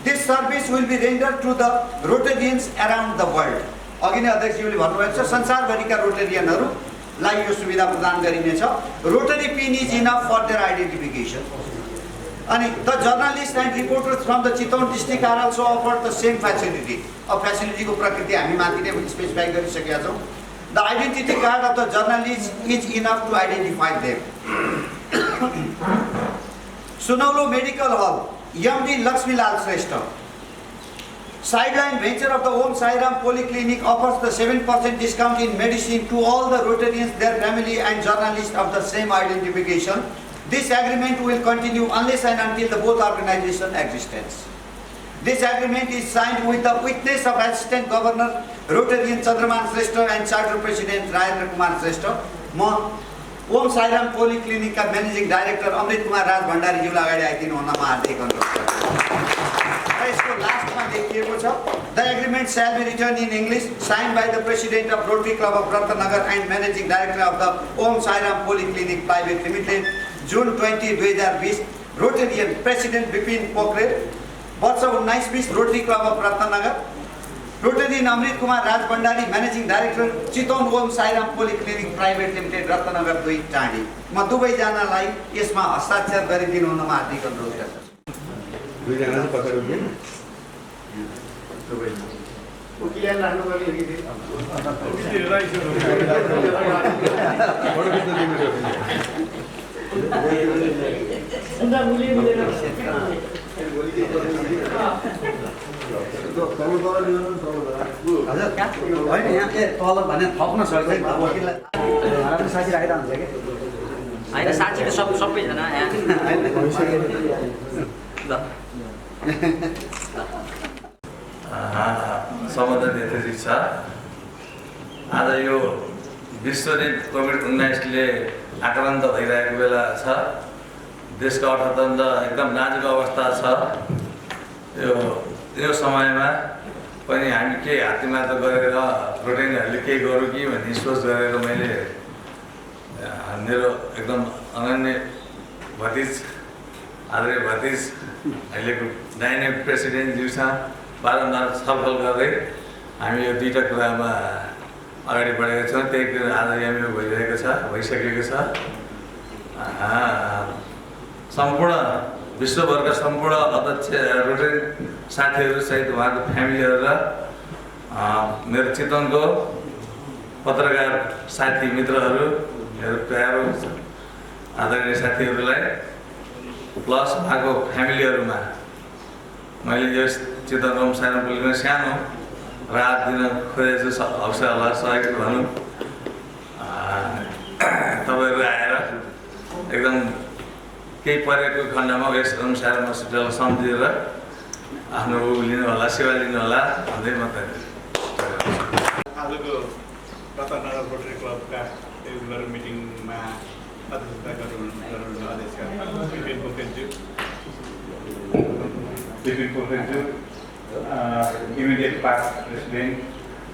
This service will be rendered to the Rotarians around the world. अघि नै अध्यक्षज्यूले भन्नुभएको छ संसारभरिका रोटेरियनहरूलाई यो सुविधा प्रदान गरिनेछ. Rotary pin is enough for their identification. अनि the journalist and reporters from the Chitwan district are also offer the same facility. अब फेसिलिटीको प्रकृति हामी माथि नै स्पेसिफाई गरिसकेका छौँ. The identity card of the journalist is enough to identify them. Sunaulo medical hall, MD Laxmilal Shrestha. Sideline venture of the Om Sai Ram Polyclinic offers the 7% discount in medicine to all the Rotarians, their family and journalists of the same identification. This agreement will continue unless and until the both organization existence. This agreement is signed with the witness of Assistant Governor Rotarian Chandraman Shrestha and Charter President Rajendra Kumar Shrestha. म Om Sai Ram Polyclinic का Managing Director अमृत कुमार राज भण्डारी ज्यूलाई अगाडि आइदिनु हुन म हार्दिक अनुरोध गर्छु. यसको लास्टमा लेखिएको छ, the agreement shall be written in English, signed by the President of Rotary Club of Ratanagar and Managing Director of the Om Sai Ram Polyclinic Private Limited, June 20, 2020. Rotarian President Bipin Pokhrel, वर्ष 1920 Rotary Club of Ratanagar. Rotarian Amrit Kumar Raj Bhandari, Managing Director, Chitwan Om Sai Ram polyclinic private limited Ratnagar 2 टाँडी. म दुवैजनालाई यसमा हस्ताक्षर गरिदिनु हुन म हार्दिक अनुरोध गर्छु. दुईजना चाहिँ पछाडि उभिए. वकिलले राख्नुपर्ने हो कि होइन यहाँ तल भने थप्न सक्छ वकिललाई साथी राखेर हुन्छ कि होइन साथीले सबैजना सम्बन्धन यथाचित छ. आज यो विश्व नै कोभिड-19ले आक्रान्त भइरहेको बेला छ. देशको अर्थतन्त्र एकदम नाजुक अवस्था छ. यो समयमा पनि हामी के हात्तीमात्र गरेर रोटेरीहरूले केही गरौँ कि भन्ने सोच गरेर मैले मेरो एकदम अनन्य भतिज आदरणीय भतिज अहिलेको डाइनेमिक प्रेसिडेन्टज्यूसँग बारम्बार छलफल गर्दै हामी यो दुईवटा कुरामा अगाडि बढेका छौँ. त्यही कुरा आज यहाँ भइसकेको छ. सम्पूर्ण विश्वभरका सम्पूर्ण अध्यक्ष रोटरी साथीहरूसहित उहाँको फ्यामिलीहरू र मेरो चितवनको पत्रकार साथी मित्रहरू, मेरो प्यारो आदरणीय साथीहरूलाई प्लस उहाँको फ्यामिलीहरूमा मैले यो चितवन ओम साई राम पोलिक्लिनिक सानो राहत दिन खोजेको छु. हौसला सहयोग भनौँ. तपाईँहरू आएर एकदम केही परेको खण्डमा यस ओम साई राम हस्पिटललाई सम्झेर आफ्नो लिनु होला, सेवा लिनु होला भन्दै म आजको रत्नगर रोटरी क्लबका रेगुलर मिटिङमा अध्यक्षता गर्नुहुन्न अध्यक्ष बिपिन पोखरेलज्यू, इमिडिएट पास्ट प्रेसिडेन्ट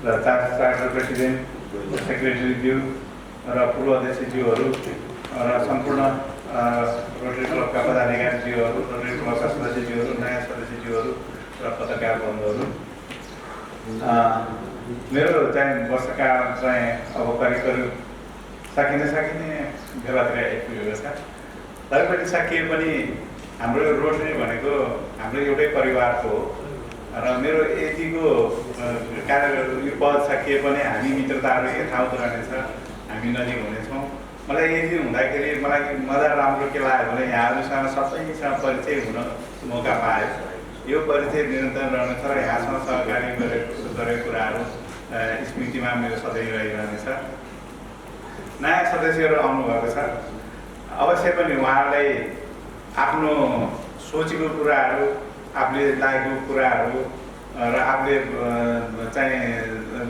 र चार्टर प्रेसिडेन्ट, सेक्रेटरीज्यू र पूर्व अध्यक्षज्यूहरू र सम्पूर्ण रोटरी क्लबका पदाधिकारीज्यूहरू, रोटरी क्लबका सदस्यज्यूहरू, नयाँ सदस्यज्यूहरू र पत्रकार बन्धुहरू, मेरो चाहिँ वर्षका चाहिँ अब करिब सकिने बेलातिर आइपुगेको छ. तैपनि सकिए पनि हाम्रो रोटरी भनेको हाम्रो एउटै परिवारको हो र मेरो यतिको यो पद सकिए पनि हामी मित्रताहरू यथावत रहनेछ, हामी नजिक हुनेछौँ। मलाई एक दिन हुँदाखेरि मलाई मजा राम्रो के लाग्यो भने यहाँहरूसँग सबैसँग परिचय हुन मौका पायो। यो परिचय निरन्तर रहनेछ र यहाँसँग सहकारी गरेको कुराहरू स्मृतिमा मेरो सधैँ रहिरहनेछ। नयाँ सदस्यहरू आउनुभएको छ, अवश्य पनि उहाँहरूलाई आफ्नो सोचेको कुराहरू, आफूले लागेको कुराहरू र आफूले चाहिँ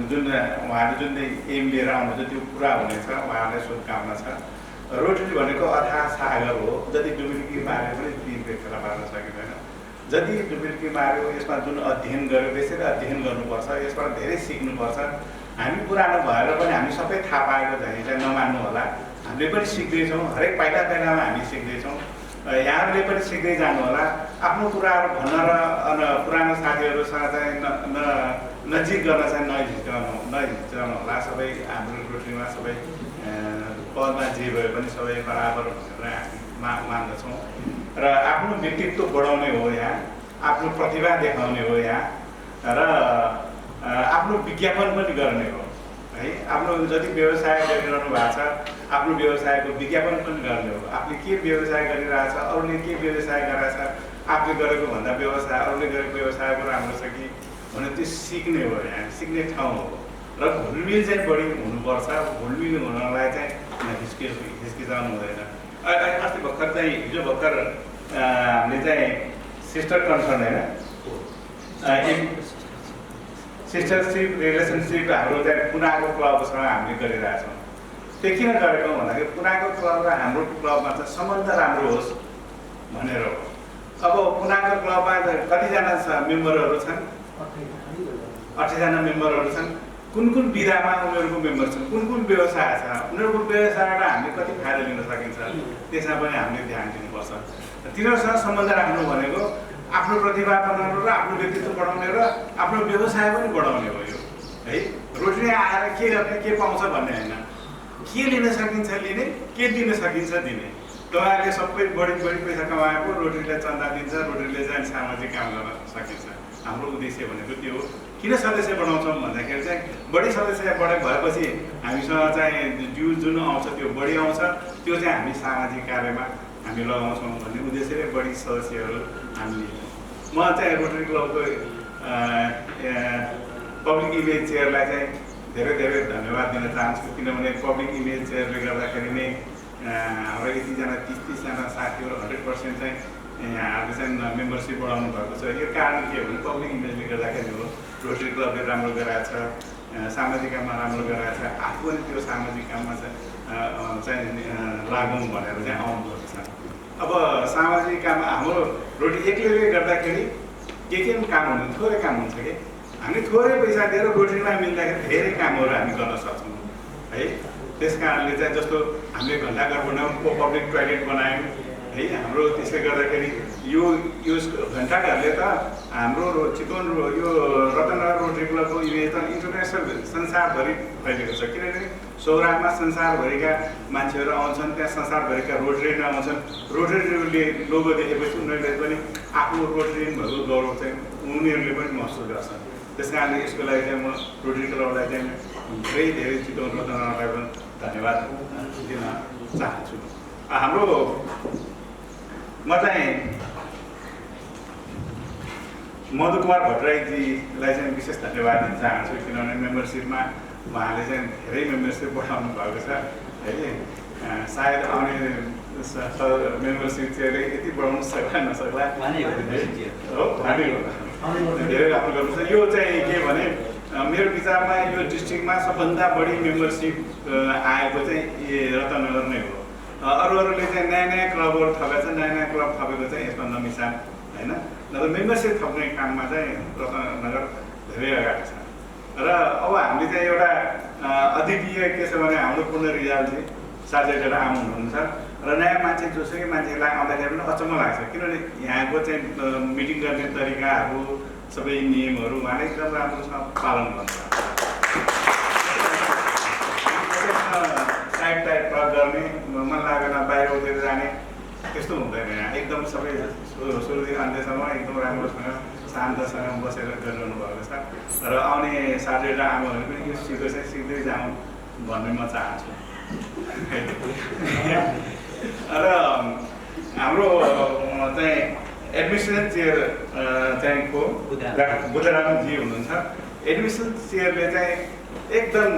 जुन उहाँले जुन एम लिएर आउनुहुन्छ त्यो पुरा हुनेछ, उहाँहरूलाई शुभकामना छ। रोटरी भनेको अथाह सागर हो, जति डुबुल्की मारे पनि दिनको फेला पार्न सकिँदैन। जति डुबुल्की मार्यो, यसमा जुन अध्ययन गर्यो त्यसरी अध्ययन गर्नुपर्छ, यसबाट धेरै सिक्नुपर्छ। हामी पुरानो भएर पनि हामी सबै थाहा पाएको चाहिँ नमान्नु होला, हामीले पनि सिक्दैछौँ, हरेक पाइला पाइलामा हामी सिक्दैछौँ। यहाँहरूले पनि सिक्दै जानु होला। आफ्नो कुराहरू भन्न र पुरानो साथीहरूसँग चाहिँ नजिक गर्न चाहिँ नहिचकाउनु होला। सबै हाम्रो रोटरीमा सबै पदमा जे भए पनि सबै बराबर भनेर हामी मान्दछौँ र आफ्नो व्यक्तित्व बढाउने हो यहाँ, आफ्नो प्रतिभा देखाउने हो यहाँ र आफ्नो विज्ञापन पनि गर्ने हो है। आफ्नो जति व्यवसाय गरिरहनु भएको छ, आफ्नो व्यवसायको विज्ञापन पनि गर्ने हो। आफूले के व्यवसाय गरिरहेछ, अरूले के व्यवसाय गरेछ, आफूले गरेको भन्दा व्यवसाय अरूले गरेको व्यवसायको राम्रो छ कि भने त्यो सिक्ने हो यहाँ, सिक्ने ठाउँ हो र घुलमिल चाहिँ बढी हुनुपर्छ। घुलमिल हुनलाई चाहिँ हिचकिचाउनु हुँदैन। अस्ति भर्खर चाहिँ हिजो भर्खर हामीले चाहिँ सिस्टर कन्सर्न होइन सिस्टरसिप रिलेसनसिप हाम्रो चाहिँ पुनाको क्लबसँग हामीले गरिरहेछौँ। त्यो किन गरेको भन्दाखेरि पुनाको क्लब र हाम्रो क्लबमा चाहिँ सम्बन्ध राम्रो होस् भनेर हो। अब पुनाको क्लबमा कतिजना मेम्बरहरू छन्? 28 जना मेम्बरहरू छन्। कुन कुन विधामा उनीहरूको मेम्बर छन्, कुन कुन व्यवसाय छ, उनीहरूको व्यवसायबाट हामीले कति फाइदा लिन सकिन्छ त्यसमा पनि हामीले ध्यान दिनुपर्छ। तिनीहरूसँग सम्बन्ध राख्नु भनेको आफ्नो प्रतिभा बनाउनु र आफ्नो व्यक्तित्व बढाउने र आफ्नो व्यवसाय पनि बढाउने हो यो है। रोटरी आएर के गर्ने के पाउँछ भन्ने होइन, के लिन सकिन्छ लिने, के दिन सकिन्छ दिने। तपाईँहरूले सबै बढी पैसा कमाएको रोटरीलाई चन्दा दिन्छ, रोटरीले चाहिँ सामाजिक काम गर्न सकिन्छ। हाम्रो उद्देश्य भनेको त्यो हो। किन सदस्य बनाउँछौँ भन्दाखेरि चाहिँ बढी सदस्य भएपछि हामीसँग चाहिँ ड्यु जुन आउँछ त्यो बढी आउँछ, त्यो चाहिँ हामी सामाजिक कार्यमा हामी लगाउँछौँ भन्ने उद्देश्यले बढी सदस्यहरू हामीले। म चाहिँ रोटरी क्लबको पब्लिक इमेज चेयरलाई चाहिँ धेरै धेरै धन्यवाद दिन चाहन्छु। किनभने पब्लिक इमेज चेयरले गर्दाखेरि नै हाम्रो यतिजना 30 जना साथीहरू 100% चाहिँ यहाँहरूले चाहिँ मेम्बरसिप बढाउनु भएको छ। यो कारण के हो भने पब्लिक इमेजले गर्दाखेरि हो। रोटरी क्लबले राम्रो गराएको छ, सामाजिक काममा राम्रो गराएको छ, आफू पनि त्यो सामाजिक काममा चाहिँ लागौँ भनेर चाहिँ आउनुभएको छ। अब सामाजिक काम हाम्रो रोटी एक्लैले गर्दाखेरि के काम हुन्छ, थोरै काम हुन्छ कि हामी थोरै पैसा दिएर रोटरीमा मिल्दाखेरि धेरै कामहरू हामी गर्न सक्छौँ है। त्यस कारणले चाहिँ जस्तो हामीले घन्टाघर बनायौँ, पब्लिक टोयलेट बनायौँ है। हाम्रो त्यसले गर्दाखेरि यो घन्टाघरले त हाम्रो चितवन यो रतनगर रोटरी क्लबको इमेज त इन्टरनेसनल संसारभरि फैलिएको छ। किनभने सौरामा संसारभरिका मान्छेहरू आउँछन्, त्यहाँ संसारभरिका रोटरियन आउँछन्। रोटरीले लोगो देखेपछि उनीहरूले पनि आफ्नो रोटरियन भएको गौरव चाहिँ उनीहरूले पनि महसुस गर्छन्। त्यस कारणले यसको लागि चाहिँ म रोटरी क्लबलाई चाहिँ धेरै धेरै चितवन रतनगरलाई पनि धन्यवाद दिन चाहन्छु। हाम्रो म चाहिँ मधु कुमार भट्टराईजीलाई चाहिँ विशेष धन्यवाद दिन चाहन्छु। किनभने मेम्बरसिपमा उहाँले चाहिँ धेरै मेम्बरसिप बढाउनु भएको छ है। सायद आउने मेम्बरसिप चाहिँ यति बढाउनु सक्ला नसक्ला हो, हामी धेरै राम्रो गर्नुपर्छ। यो चाहिँ के भने मेरो विचारमा यो डिस्ट्रिक्टमा सबभन्दा बढी मेम्बरसिप आएको चाहिँ रतनगर नै हो। अरूले चाहिँ नयाँ नयाँ क्लबहरू थपेको छ, नयाँ नयाँ क्लब थपेको चाहिँ यसमा नमिसान होइन। नत्र मेम्बरसिप थप्ने काममा चाहिँ रतनगर धेरै अगाडि छ। र अब हामीले चाहिँ एउटा अद्वितीय के छ भने हाम्रो पूर्ण रिजालजी सार्जेन्टहरू आउनु हुनुहुन्छ र नयाँ मान्छे जोसुकै मान्छेलाई आउँदाखेरि पनि अचम्म लाग्छ। किनभने यहाँको चाहिँ मिटिङ गर्ने तरिकाहरू सबै नियमहरू उहाँले एकदम राम्रोसँग पालन गर्छ। साइड टाइप गर्ने मन लागेन बाहिर उठेर जाने त्यस्तो हुँदैन यहाँ। एकदम सबै सुरुदेखि अन्त्यसम्म एकदम राम्रोसँग शान्तसँग बसेर गरिरहनु भएको छ र आउने साथी र आमाहरूले पनि यो सिक्दै जाउँ भन्ने म चाहन्छु र हाम्रो चाहिँ एडमिसन चेयर चाहिँ को बुद्धरामजी हुनुहुन्छ। एडमिसन चेयरले चाहिँ एकदम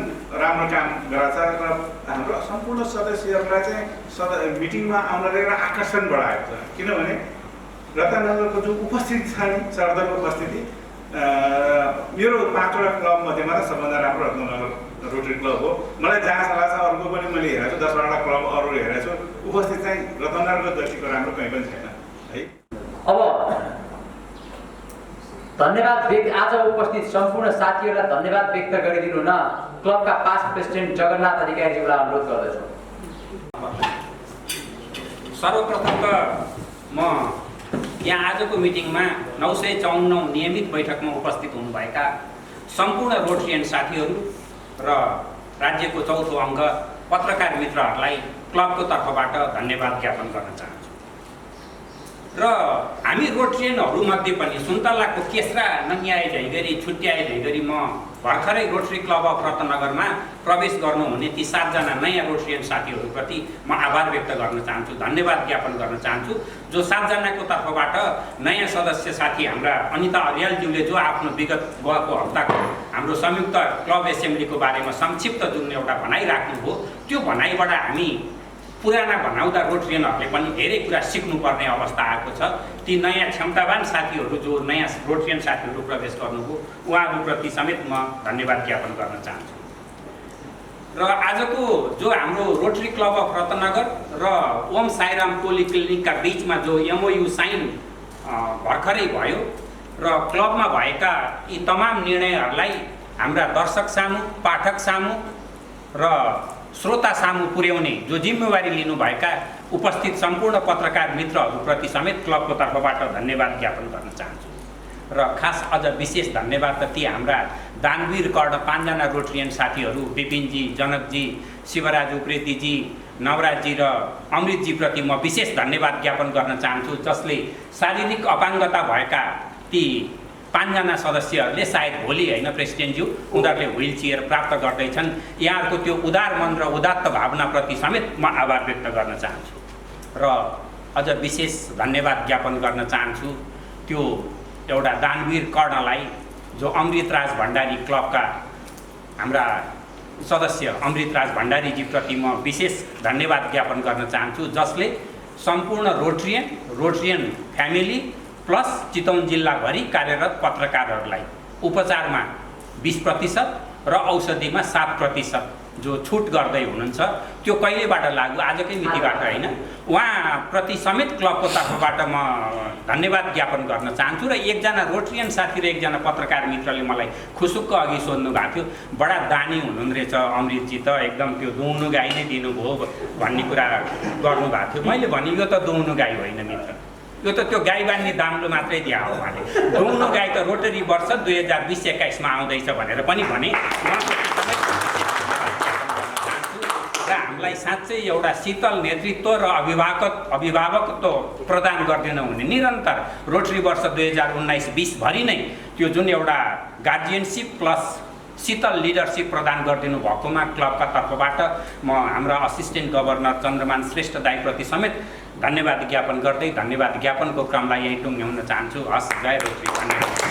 राम्रो काम गराएको छ र हाम्रो सम्पूर्ण सदस्यहरूलाई चाहिँ मिटिङमा आउनले एउटा आकर्षण बढाएको छ। किनभने रत्नगरको जो उपस्थिति छ नि सरदरको उपस्थिति मेरो 5वटा क्लब मध्येमा सबभन्दा राम्रो रत्नगर रोटरी क्लब हो। मलाई जहाँ सल्लाह छ अर्को पनि मैले हेरेको छु 10वटा क्लब अरू हेरेको छु उपस्थित चाहिँ रत्नगरको जतिको राम्रो कहीँ पनि छैन है। अब धन्यवाद आज उपस्थित सम्पूर्ण साथीहरूलाई धन्यवाद व्यक्त गरिदिनु न क्लबका पास्ट प्रेसिडेन्ट जगन्नाथ अधिकारीज्यूलाई अनुरोध गर्दछु। सर्वप्रथम त म यहाँ आजको मिटिङमा 954 नियमित बैठकमा उपस्थित हुनुभएका सम्पूर्ण रोटरियन साथीहरू र राज्यको 4थो अङ्ग पत्रकार मित्रहरूलाई क्लबको तर्फबाट धन्यवाद ज्ञापन गर्न चाहन्छु। र हामी रोटरियनहरूमध्ये पनि सुन्तलाको केस्रा नङ्ग्याए झै गरी छुट्याए झै गरी म भर्खरै रोटरी क्लब अफ रत्नगरमा प्रवेश गर्नुहुने ती 7 जना नयाँ रोटरियन साथीहरूप्रति म आभार व्यक्त गर्न चाहन्छु, धन्यवाद ज्ञापन गर्न चाहन्छु। जो 7 जनाको तर्फबाट नयाँ सदस्य साथी हाम्रा अनिता अर्यालज्यूले जो आफ्नो विगत गएको हप्ताको हाम्रो संयुक्त क्लब एसेम्ब्लीको बारेमा संक्षिप्त जुन एउटा भनाइ राख्नुभयो त्यो भनाइबाट हामी पुराना भनाउँदा रोटरियनहरूले पनि धेरै कुरा सिक्नुपर्ने अवस्था आएको छ। ती नयाँ क्षमतावान साथीहरू जो नयाँ रोटरियन साथीहरू प्रवेश गर्नुभयो उहाँहरूप्रति समेत म धन्यवाद ज्ञापन गर्न चाहन्छु। र आजको जो हाम्रो रोटरी क्लब अफ रत्नगर र ओम साईराम पोलिक्लिनिकका बिचमा जो MOU साइन भर्खरै भयो र क्लबमा भएका यी तमाम निर्णयहरूलाई हाम्रा दर्शक सामु, पाठक सामु र श्रोता सामु पुर्याउने जो जिम्मेवारी लिनुभएका उपस्थित सम्पूर्ण पत्रकार मित्रहरूप्रति समेत क्लबको तर्फबाट धन्यवाद ज्ञापन गर्न चाहन्छु। र खास अझ विशेष धन्यवाद त ती हाम्रा दानवीर कर्ण 5 जना रोटरियन साथीहरू विपिनजी, जनकजी, शिवराज उप्रेतीजी, नवराजजी र अमृतजीप्रति म विशेष धन्यवाद ज्ञापन गर्न चाहन्छु जसले शारीरिक अपाङ्गता भएका ती 5 जना सदस्यहरूले सायद भोलि होइन प्रेसिडेन्टज्यू उनीहरूले व्हील चेयर प्राप्त गर्दैछन्। यहाँहरूको त्यो उदार मन र उदात्त भावनाप्रति समेत म आभार व्यक्त गर्न चाहन्छु। र अझ विशेष धन्यवाद ज्ञापन गर्न चाहन्छु त्यो एउटा दानवीर कर्णलाई जो अमृतराज भण्डारी क्लबका हाम्रा सदस्य अमृतराज भण्डारीजीप्रति म विशेष धन्यवाद ज्ञापन गर्न चाहन्छु जसले सम्पूर्ण रोटरियन फ्यामिली प्लस चितवन जिल्लाभरि कार्यरत पत्रकारहरूलाई उपचारमा 20% र औषधिमा 7% जो छुट गर्दै हुनुहुन्छ त्यो कहिलेबाट लागू आजकै मितिबाट होइन उहाँप्रति समेत क्लबको तर्फबाट म धन्यवाद ज्ञापन गर्न चाहन्छु। र एकजना रोटरियन साथी र एकजना पत्रकार मित्रले मलाई खुसुक्क अघि सोध्नु भएको थियो बडा दानी हुनुहुँदो रहेछ अमृतजी त एकदम त्यो दुहुनु गाई नै दिनुभयो भन्ने कुरा गर्नुभएको थियो। मैले भने यो त दुहुनु गाई होइन मित्र, यो त त्यो गाई बान्ने दामले मात्रै दिया हो भने दुहुनु गाई त रोटरी वर्ष 2020-21 मा आउँदैछ भनेर पनि भने र हामीलाई साँच्चै एउटा शीतल नेतृत्व र अभिभावकत्व प्रदान गरिदिनु हुने निरन्तर रोटरी वर्ष 2019-20 भरि नै त्यो जुन एउटा गार्जियनसिप प्लस शीतल लिडरसिप प्रदान गरिदिनु भएकोमा क्लबका तर्फबाट म हाम्रा असिस्टेन्ट गभर्नर चन्द्रमान श्रेष्ठ दाईप्रति समेत धन्यवाद ज्ञापन गर्दै धन्यवाद ज्ञापनको क्रमलाई यहीँ टुङ्ग्याउन चाहन्छु। हस्, जय रोटरी।